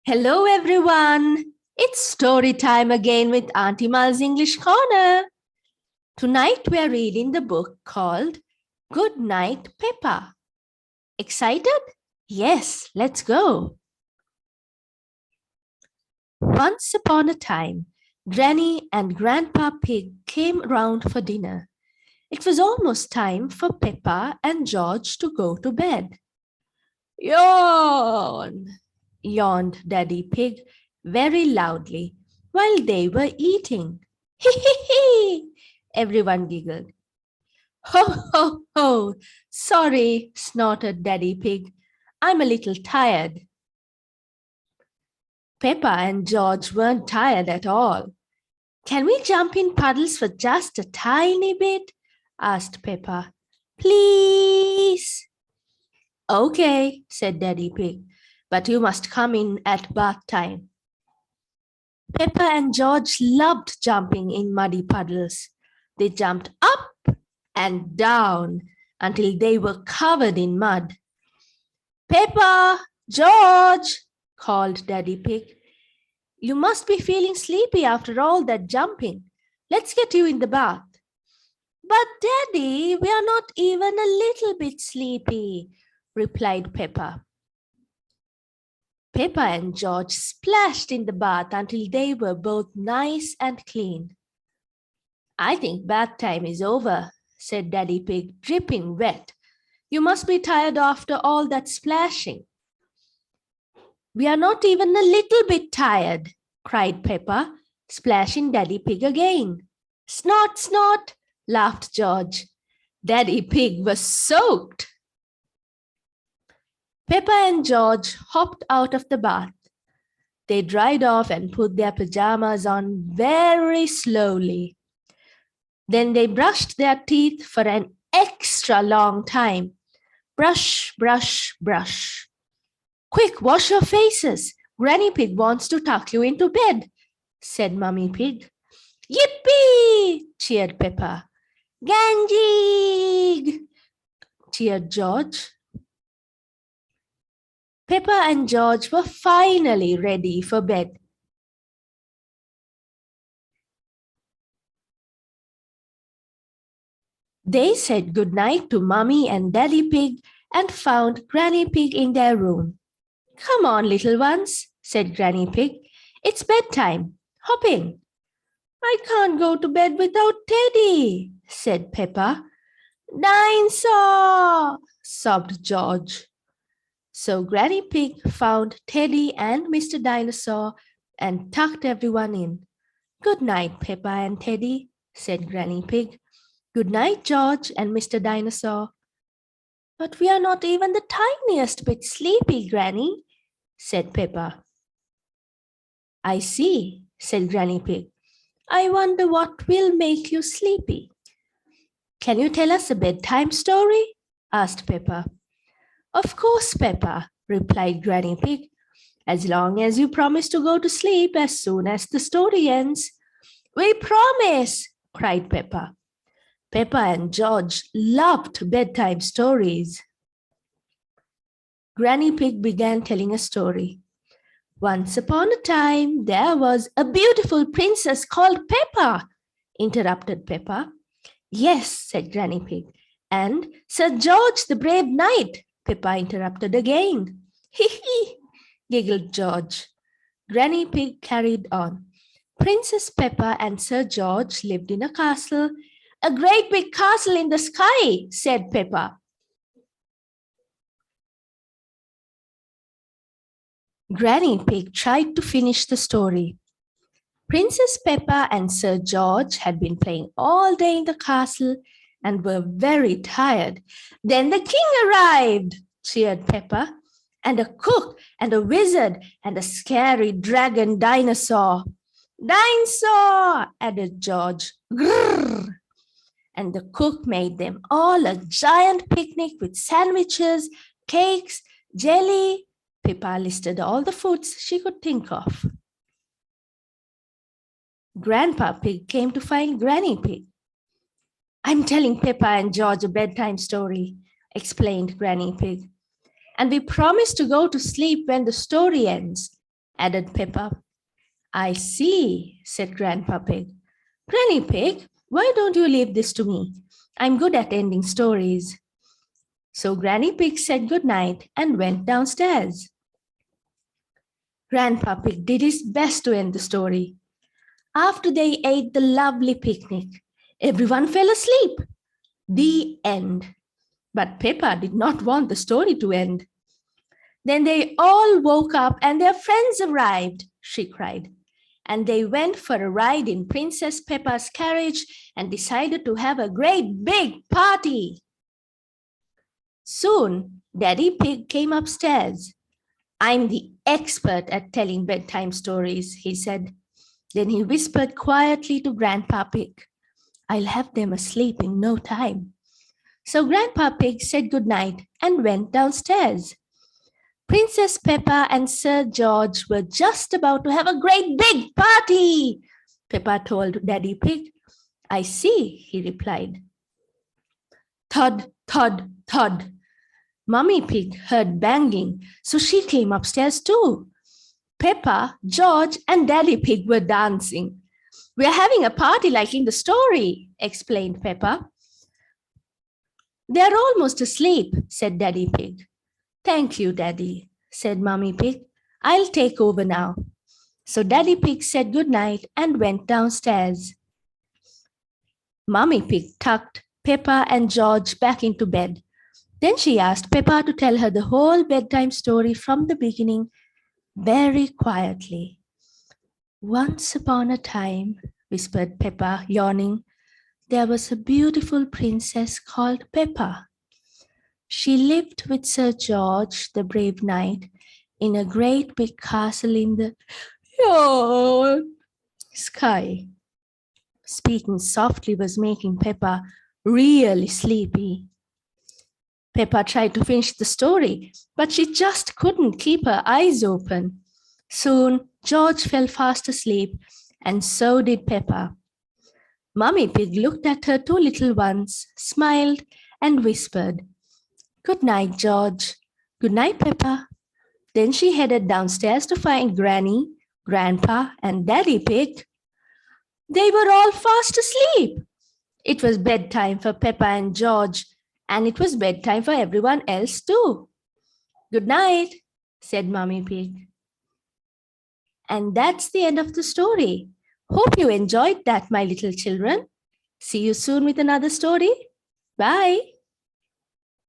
Hello everyone! It's story time again with Aunty Mal's English Corner. Tonight we are reading the book called Good Night, Peppa. Excited? Yes, let's go. Once upon a time, Granny and Grandpa Pig came round for dinner. It was almost time for Peppa and George to go to bed. Yawn! Yawned Daddy Pig very loudly while they were eating. Hee hee hee! Everyone giggled. Ho ho ho! Sorry, snorted Daddy Pig. I'm a little tired. Peppa and George weren't tired at all. Can we jump in puddles for just a tiny bit? Asked Peppa. Please. Okay, said Daddy Pig, but you must come in at bath time. Peppa and George loved jumping in muddy puddles. They jumped up and down until they were covered in mud. Peppa, George, called Daddy Pig. You must be feeling sleepy after all that jumping. Let's get you in the bath. But Daddy, we are not even a little bit sleepy, replied Peppa. Peppa and George splashed in the bath until they were both nice and clean. I think bath time is over, said Daddy Pig, dripping wet. You must be tired after all that splashing. We are not even a little bit tired, cried Peppa, splashing Daddy Pig again. Snort, snort, laughed George. Daddy Pig was soaked. Peppa and George hopped out of the bath. They dried off and put their pajamas on very slowly. Then they brushed their teeth for an extra long time. Brush, brush, brush. Quick, wash your faces. Granny Pig wants to tuck you into bed, said Mummy Pig. Yippee! Cheered Peppa. Ganjig! Cheered George. Peppa and George were finally ready for bed. They said goodnight to Mummy and Daddy Pig and found Granny Pig in their room. Come on, little ones, said Granny Pig. It's bedtime. Hop in. I can't go to bed without Teddy, said Peppa. Dinosaur, sobbed George. So Granny Pig found Teddy and Mr. Dinosaur and tucked everyone in. Good night, Peppa and Teddy, said Granny Pig. Good night, George and Mr. Dinosaur. But we are not even the tiniest bit sleepy, Granny, said Peppa. I see, said Granny Pig. I wonder what will make you sleepy. Can you tell us a bedtime story? Asked Peppa. Of course, Peppa, replied Granny Pig, as long as you promise to go to sleep as soon as the story ends. We promise, cried Peppa. Peppa and George loved bedtime stories. Granny Pig began telling a story. Once upon a time, there was a beautiful princess called Peppa, interrupted Peppa. Yes, said Granny Pig, and Sir George the brave knight, Peppa interrupted again. Hee hee, giggled George. Granny Pig carried on. Princess Peppa and Sir George lived in a castle. A great big castle in the sky, said Peppa. Granny Pig tried to finish the story. Princess Peppa and Sir George had been playing all day in the castle and were very tired. Then the king arrived, cheered Peppa, and a cook and a wizard and a scary dragon dinosaur. Dinosaur, added George. Grrr. And the cook made them all a giant picnic with sandwiches, cakes, jelly. Peppa listed all the foods she could think of. Grandpa Pig came to find Granny Pig. I'm telling Peppa and George a bedtime story, explained Granny Pig. And we promise to go to sleep when the story ends. added Peppa. I see, said Grandpa Pig. Granny Pig, why don't you leave this to me? I'm good at ending stories. So Granny Pig said good night and went downstairs. Grandpa Pig did his best to end the story. After they ate the lovely picnic, everyone fell asleep. The end. But Peppa did not want the story to end. Then they all woke up and their friends arrived, she cried. And they went for a ride in Princess Peppa's carriage and decided to have a great big party. Soon, Daddy Pig came upstairs. I'm the expert at telling bedtime stories, he said. Then he whispered quietly to Grandpa Pig. I'll have them asleep in no time. So Grandpa Pig said good night and went downstairs. Princess Peppa and Sir George were just about to have a great big party, Peppa told Daddy Pig. I see, he replied. Thud, thud, thud. Mummy Pig heard banging, so she came upstairs too. Peppa, George, and Daddy Pig were dancing. We're having a party like in the story, explained Peppa. They're almost asleep, said Daddy Pig. Thank you, Daddy, said Mummy Pig. I'll take over now. So Daddy Pig said good night and went downstairs. Mummy Pig tucked Peppa and George back into bed. Then she asked Peppa to tell her the whole bedtime story from the beginning very quietly. Once upon a time, whispered Peppa, yawning, there was a beautiful princess called Peppa. She lived with Sir George, the brave knight, in a great big castle in the sky. Speaking softly was making Peppa really sleepy. Peppa tried to finish the story, but she just couldn't keep her eyes open. Soon, George fell fast asleep, and so did Peppa. Mummy Pig looked at her two little ones, smiled, and whispered, Good night, George. Good night, Peppa. Then she headed downstairs to find Granny, Grandpa, and Daddy Pig. They were all fast asleep. It was bedtime for Peppa and George, and it was bedtime for everyone else too. Good night, said Mummy Pig. And that's the end of the story. Hope you enjoyed that, my little children. See you soon with another story. Bye.